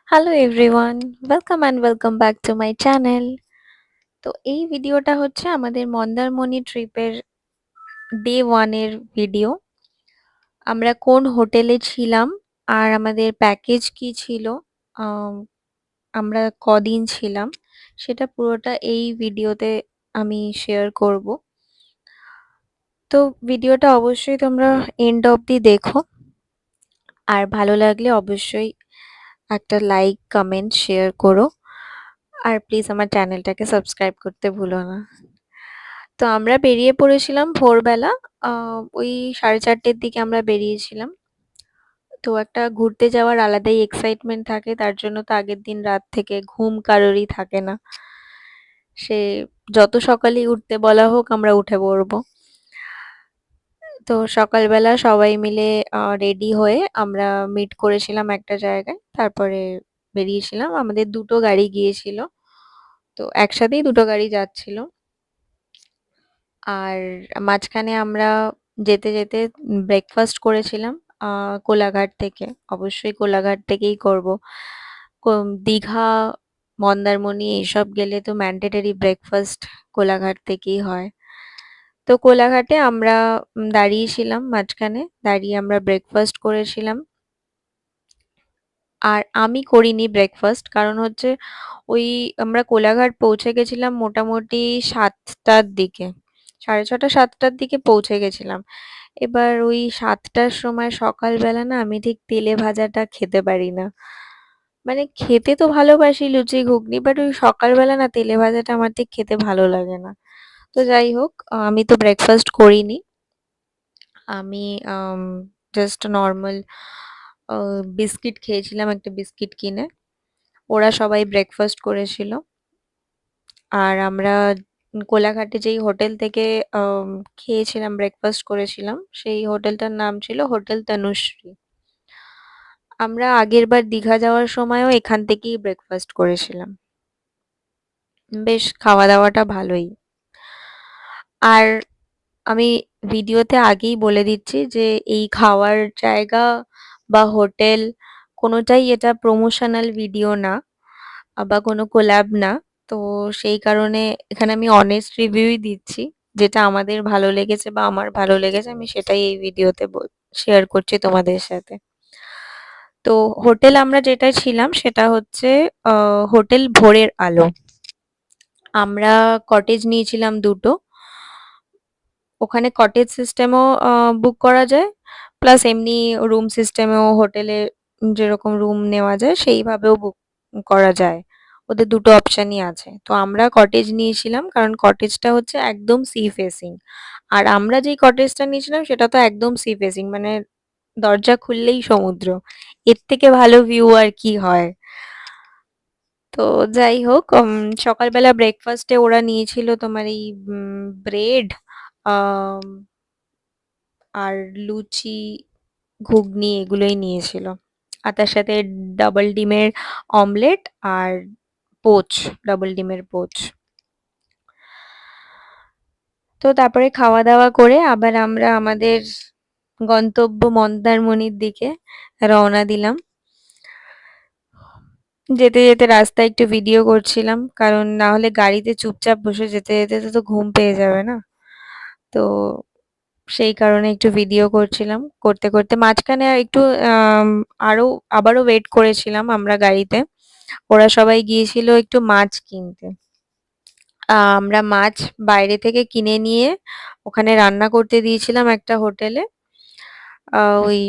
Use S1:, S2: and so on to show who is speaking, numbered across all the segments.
S1: Hello everyone, welcome back to my channel. তো এই ভিডিওটা হচ্ছে আমাদের মন্দারমণি ট্রিপের ডে 1 এর ভিডিও। আমরা কোন হোটেলে ছিলাম আর আমাদের প্যাকেজ কি ছিল, আম, আমরা কদিন ছিলাম, সেটা পুরোটা এই ভিডিওতে আমি শেয়ার করব। তো ভিডিওটা অবশ্যই তোমরা এন্ড অবধি দেখো, আর ভালো লাগলে অবশ্যই একটা লাইক, কমেন্ট, শেয়ার করো। আর প্লিজ আমার চ্যানেলটাকে সাবস্ক্রাইব করতে ভুলো না। তো আমরা বেরিয়ে পড়েছিলাম ভোরবেলা। ওই 4:30-র দিকে আমরা বেরিয়েছিলাম। তো একটা ঘুরতে যাওয়ার আলাদাই এক্সাইটমেন্ট থাকে, তার জন্য তো আগের দিন রাত থেকে ঘুম কারোরই থাকে না। সে যত সকালেই উঠতে বলা হোক, আমরা উঠে পড়বো। তো সকালবেলা সবাই মিলে রেডি হয়ে আমরা মিট করেছিলাম একটা জায়গায়, তারপরে বেরিয়েছিলাম। আমাদের দুটো গাড়ি গিয়েছিল, তো একসাথেই দুটো গাড়ি যাচ্ছিল। আর মাঝখানে আমরা যেতে যেতে ব্রেকফাস্ট করেছিলাম কোলাঘাট থেকে। অবশ্যই কোলাঘাট থেকেই করব। দীঘা, মন্দারমণি এইসব গেলে তো ম্যান্ডেটরি ব্রেকফাস্ট কোলাঘাট থেকেই হয়। তো কোলাঘাটে আমরা দাঁড়িয়েছিলাম, মাঝখানে দাঁড়িয়ে আমরা ব্রেকফাস্ট করেছিলাম। আর আমি করিনি ব্রেকফাস্ট, কারণ হচ্ছে ওই আমরা কোলাঘাট পৌঁছে গেছিলাম মোটামুটি 7টার দিকে, 6:30 7টার দিকে পৌঁছে গেছিলাম। এবার ওই 7টার সময় সকালবেলা না, আমি ঠিক তেলে ভাজাটা খেতে পারি না। মানে খেতে তো ভালোবাসি লুচি ঘুগনি, বাট ওই সকালবেলা না তেলে ভাজাটা আমার ঠিক খেতে ভালো লাগে না। তো যাই হোক, আমি তো ব্রেকফাস্ট করিনি। আমি জাস্ট নর্মাল বিস্কিট খেয়েছিলাম, একটা বিস্কিট কিনে। ওরা সবাই ব্রেকফাস্ট করেছিল। আর আমরা কোলাঘাটে যেই হোটেল থেকে খেয়েছিলাম, ব্রেকফাস্ট করেছিলাম, সেই হোটেলটার নাম ছিল হোটেল তনুশ্রী। আমরা আগের বার দীঘা যাওয়ার সময়ও এখান থেকেই ব্রেকফাস্ট করেছিলাম। বেশ খাওয়া দাওয়াটা ভালোই। আর আমি ভিডিওতে আগেই বলে দিচ্ছি যে এই খাওয়ার জায়গা বা হোটেল কোনোটাই এটা প্রমোশনাল ভিডিও না, বা কোনো কোল্যাব না। তো সেই কারণে এখানে আমি অনেস্ট রিভিউই দিচ্ছি। যেটা আমাদের ভালো লেগেছে বা আমার ভালো লেগেছে, আমি সেটাই এই ভিডিওতে শেয়ার করছি তোমাদের সাথে। তো হোটেল আমরা যেটা ছিলাম সেটা হচ্ছে হোটেল ভোরের আলো। আমরা কটেজ নিয়েছিলাম দুটো। ওখানে কটেজ সিস্টেমও বুক করা যায়, প্লাস এমনি রুম সিস্টেমেও হোটেলে যেরকম রুম নেওয়া যায় সেইভাবেও বুক করা যায়। ওদের দুটো অপশনই আছে। তো আমরা কটেজ নিয়েছিলাম, কারণ কটেজটা হচ্ছে একদম সি ফেসিং। আর আমরা যেই কটেজটা নিয়েছিলাম সেটা তো একদম সি ফেসিং, মানে দরজা খুললেই সমুদ্র। এর থেকে ভালো ভিউ আর কি হয়। তো যাই হোক, সকালবেলা ব্রেকফাস্টে ওরা নিয়েছিল তোমার এই ব্রেড আর লুচি ঘুগনি এগুলোই নিয়েছিল। আর তার সাথে ডাবল ডিমের অমলেট আর পোচ, ডাবল ডিমের পোচ। তো তারপরে খাওয়া দাওয়া করে আবার আমরা আমাদের গন্তব্য মন্দারমণির দিকে রওনা দিলাম। যেতে যেতে রাস্তায় একটু ভিডিও করছিলাম, কারণ না হলে গাড়িতে চুপচাপ বসে যেতে যেতে তো ঘুম পেয়ে যাবে না। তো সেই কারণে একটু ভিডিও করছিলাম, করতে করতে মাঝখানে একটু আম, আরো আবারও ওয়েট করেছিলাম আমরা গাড়িতে। ওরা সবাই গিয়েছিল একটু মাছ কিনতে। আমরা মাছ বাইরে থেকে কিনে নিয়ে ওখানে রান্না করতে দিয়েছিলাম একটা হোটেলে। ওই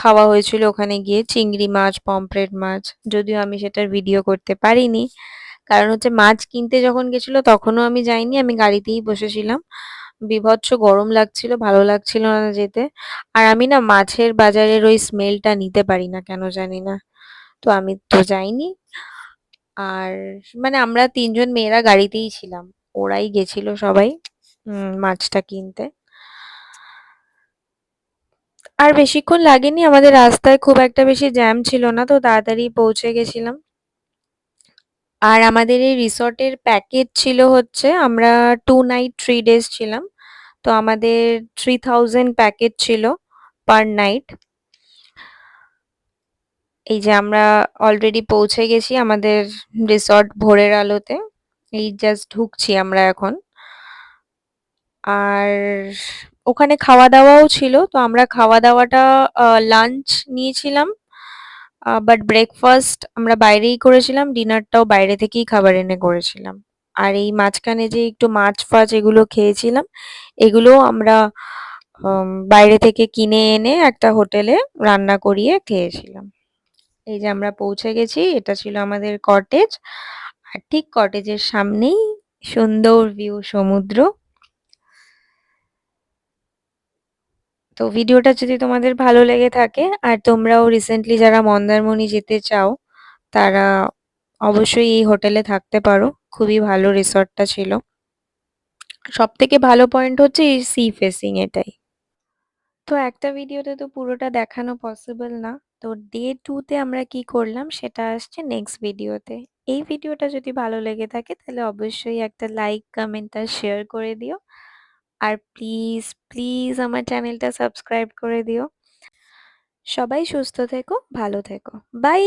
S1: খাওয়া হয়েছিল ওখানে গিয়ে চিংড়ি মাছ, পমফ্রেট মাছ। যদিও আমি সেটার ভিডিও করতে পারিনি, কারণ হচ্ছে মাছ কিনতে যখন গেছিল তখনও আমি যাইনি, আমি গাড়িতেই বসেছিলাম। বীভৎস গরম লাগছিল, ভালো লাগছিল না যেতে। আর আমি না মাছের বাজারের ওই স্মেলটা নিতে পারি না, কেন জানি না। তো আমি তো যাইনি। আর মানে আমরা তিনজন মেয়েরা গাড়িতেই ছিলাম, ওরাই গেছিল সবাই মাছটা কিনতে। আর বেশিক্ষণ লাগেনি, আমাদের রাস্তায় খুব একটা বেশি জ্যাম ছিল না, তো তাড়াতাড়ি পৌঁছে গেছিলাম। আর আমাদের এই রিসর্টের প্যাকেজ ছিল হচ্ছে, আমরা 2 নাইট 3 ডেজ ছিলাম। তো আমাদের 3000 প্যাকেজ ছিল পার নাইট। এই যে আমরা অলরেডি পৌঁছে গেছি আমাদের রিসর্ট ভোরের আলোতে। এই জাস্ট ঢুকছি আমরা এখন। আর ওখানে খাওয়া দাওয়াও ছিল, তো আমরা খাওয়া দাওয়াটা লাঞ্চ নিয়েছিলাম, বাট ব্রেকফাস্ট আমরা বাইরেই করেছিলাম, ডিনারটাও বাইরে থেকেই খাবার এনে করেছিলাম। আর এই মাঝখানে যে একটু মাছ ফাছ এগুলো খেয়েছিলাম, এগুলোও আমরা বাইরে থেকে কিনে এনে একটা হোটেলে রান্না করিয়ে খেয়েছিলাম। এই যে আমরা পৌঁছে গেছি, এটা ছিল আমাদের কটেজ। আর ঠিক কটেজের সামনেই সুন্দর ভিউ সমুদ্র। তো ভিডিওটা যদি তোমাদের ভালো লেগে থাকে আর তোমরাও রিসেন্টলি যারা মন্দারমণি যেতে চাও, তারা অবশ্যই এই হোটেলে থাকতে পারো। খুবই ভালো রিসর্টটা ছিল। সব থেকে ভালো পয়েন্ট হচ্ছে এই সি ফেসিং এটাই। তো একটা ভিডিওতে তো পুরোটা দেখানো পসিবল না। তো ডে 2 তে আমরা কি করলাম সেটা আসছে নেক্সট ভিডিওতে। এই ভিডিওটা যদি ভালো লেগে থাকে তাহলে অবশ্যই একটা লাইক, কমেন্ট আর শেয়ার করে দিও। আর প্লিজ, প্লিজ আমার চ্যানেলটা সাবস্ক্রাইব করে দিও। সবাই সুস্থ থেকো, ভালো থেকো। বাই।